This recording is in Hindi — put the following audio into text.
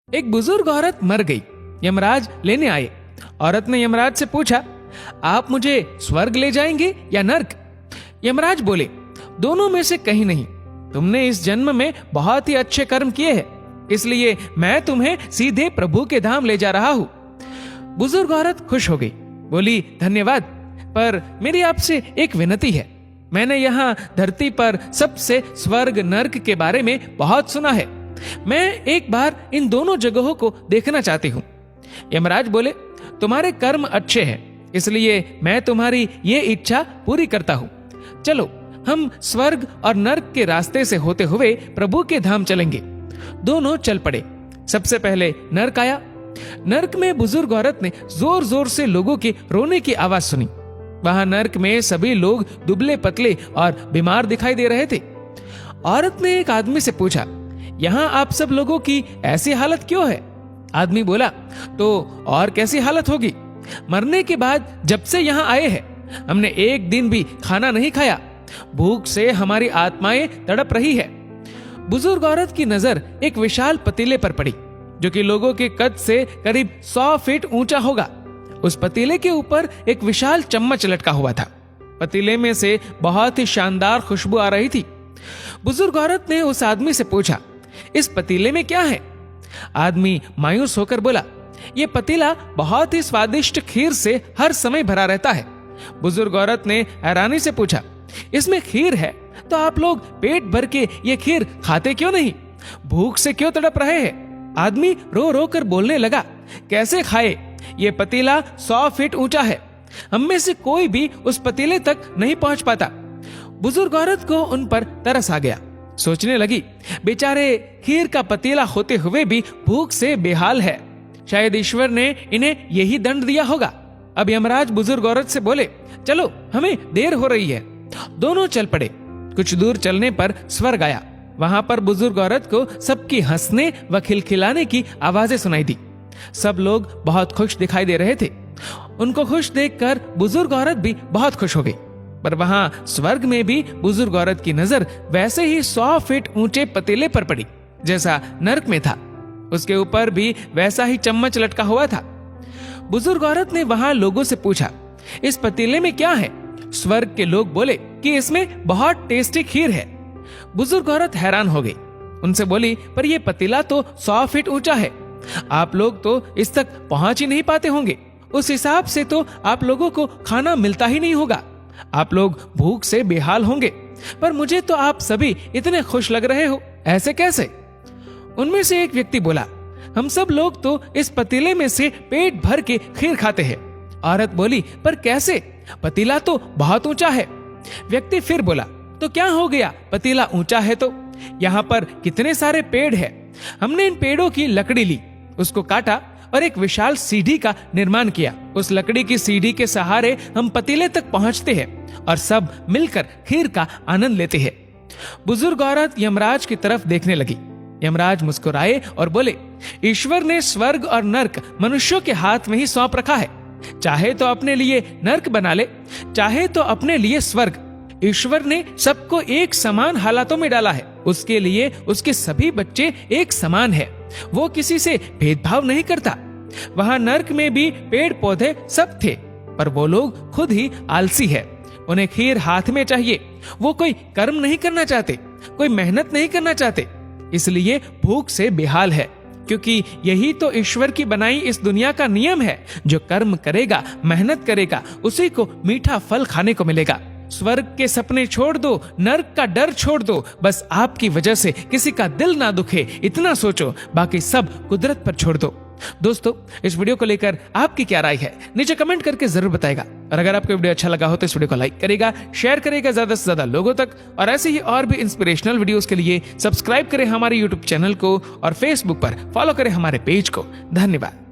एक बुजुर्ग औरत मर गई। यमराज लेने आए। औरत ने यमराज से पूछा, आप मुझे स्वर्ग ले जाएंगे या नर्क? यमराज बोले, दोनों में से कहीं नहीं। तुमने इस जन्म में बहुत ही अच्छे कर्म किए हैं, इसलिए मैं तुम्हें सीधे प्रभु के धाम ले जा रहा हूं। बुजुर्ग औरत खुश हो गई, बोली, धन्यवाद, पर मेरी आपसे एक विनती है। मैंने यहाँ धरती पर सबसे स्वर्ग नर्क के बारे में बहुत सुना है। मैं एक बार इन दोनों जगहों को देखना चाहती हूँ। यमराज बोले, तुम्हारे कर्म अच्छे हैं, इसलिए मैं तुम्हारी ये इच्छा पूरी करता हूँ। चलो हम स्वर्ग और नर्क के रास्ते से होते हुए प्रभु के धाम चलेंगे। दोनों चल पड़े। सबसे पहले नर्क आया। नर्क में बुजुर्ग औरत ने जोर जोर से लोगों के रोने की आवाज सुनी। वहां नर्क में सभी लोग दुबले पतले और बीमार दिखाई दे रहे थे। औरत ने एक आदमी से पूछा, यहाँ आप सब लोगों की ऐसी हालत क्यों है? आदमी बोला, तो और कैसी हालत होगी? मरने के बाद जब से यहाँ आए हैं, हमने एक दिन भी खाना नहीं खाया। भूख से हमारी आत्माएं तड़प रही है। बुजुर्ग औरत की नजर एक विशाल पतीले पर पड़ी, जो कि लोगों के कद से करीब 100 फीट ऊंचा होगा। उस पतीले के ऊपर एक विशाल चम्मच लटका हुआ था। पतीले में से बहुत ही शानदार खुशबू आ रही थी। बुजुर्ग औरत ने उस आदमी से पूछा, इस पतीले में क्या है? आदमी मायूस होकर बोला, ये पतीला बहुत ही स्वादिष्ट खीर से हर समय भरा रहता है। बुजुर्ग औरत ने हैरानी से पूछा, इसमें खीर है तो आप लोग पेट भर के ये खीर खाते क्यों नहीं? भूख से क्यों तड़प रहे हैं? आदमी रो रो कर बोलने लगा, कैसे खाए? ये पतीला 100 फीट ऊंचा है। हम में से कोई भी उस पतीले तक नहीं पहुंच पाता। बुजुर्ग औरत को उन पर तरस आ गया। सोचने लगी, बेचारे खीर का पतीला होते हुए भी भूख से बेहाल है। शायद ईश्वर ने इन्हें यही दंड दिया होगा। अब यमराज बुजुर्ग औरत से बोले, चलो हमें देर हो रही है। दोनों चल पड़े। कुछ दूर चलने पर स्वर्ग आया। वहां पर बुजुर्ग औरत को सबकी हंसने व खिलखिलाने की आवाजें सुनाई दी। सब लोग बहुत खुश दिखाई दे रहे थे। उनको खुश देखकर बुजुर्ग औरत भी बहुत खुश हो गई। पर वहां स्वर्ग में भी बुजुर्ग औरत की नजर वैसे ही 100 फीट ऊंचे पतीले पर पड़ी जैसा नर्क में था। उसके ऊपर भी वैसा ही चम्मच लटका हुआ था। बुजुर्ग औरत ने वहां लोगों से पूछा, इस पतीले में क्या है? स्वर्ग के लोग बोले कि इसमें बहुत टेस्टी खीर है। बुजुर्ग औरत हैरान हो गई। उनसे बोली, पर यह पतीला तो 100 फीट ऊंचा है। आप लोग तो इस तक पहुंच ही नहीं पाते होंगे। उस हिसाब से तो आप लोगों को खाना मिलता ही नहीं होगा। आप लोग भूख से बेहाल होंगे। पर मुझे तो आप सभी इतने खुश लग रहे हो, ऐसे कैसे? उनमें से एक व्यक्ति बोला, हम सब लोग तो इस पतीले में से पेट भर के खीर खाते हैं। औरत बोली, पर कैसे? पतीला तो बहुत ऊंचा है। व्यक्ति फिर बोला, तो क्या हो गया? पतीला ऊंचा है तो यहाँ पर कितने सारे पेड़ हैं। हमने इन पेड़ों की लकड़ी ली, उसको काटा और एक विशाल सीढ़ी का निर्माण किया। उस लकड़ी की सीढ़ी के सहारे हम पतीले तक पहुंचते हैं और सब मिलकर खीर का आनंद लेते हैं। बुजुर्ग औरत यमराज की तरफ देखने लगी। यमराज मुस्कुराए और बोले, ईश्वर ने स्वर्ग और नर्क मनुष्यों के हाथ में ही सौंप रखा है। चाहे तो अपने लिए नर्क बना ले, चाहे तो अपने लिए स्वर्ग। ईश्वर ने सबको एक समान हालातों में डाला है। उसके लिए उसके सभी बच्चे एक समान है। वो किसी से भेदभाव नहीं करता। वहां नर्क में भी पेड़ पौधे सब थे, पर वो लोग खुद ही आलसी है। उन्हें खीर हाथ में चाहिए। वो कोई कर्म नहीं करना चाहते, कोई मेहनत नहीं करना चाहते, इसलिए भूख से बेहाल है। क्योंकि यही तो ईश्वर की बनाई इस दुनिया का नियम है। जो कर्म करेगा, मेहनत करेगा, उसी को मीठा फल खाने को मिलेगा। स्वर्ग के सपने छोड़ दो, नर्क का डर छोड़ दो। बस आपकी वजह से किसी का दिल ना दुखे, इतना सोचो। बाकी सब कुदरत पर छोड़ दो। दोस्तों, इस वीडियो को लेकर आपकी क्या राय है, नीचे कमेंट करके जरूर बताएगा। और अगर आपको वीडियो अच्छा लगा हो तो इस वीडियो को लाइक करेगा, शेयर करेगा ज्यादा से ज्यादा लोगों तक। और ऐसे ही और भी इंस्पिरेशनल वीडियोस के लिए सब्सक्राइब करें हमारे यूट्यूब चैनल को और फेसबुक पर फॉलो करें हमारे पेज को। धन्यवाद।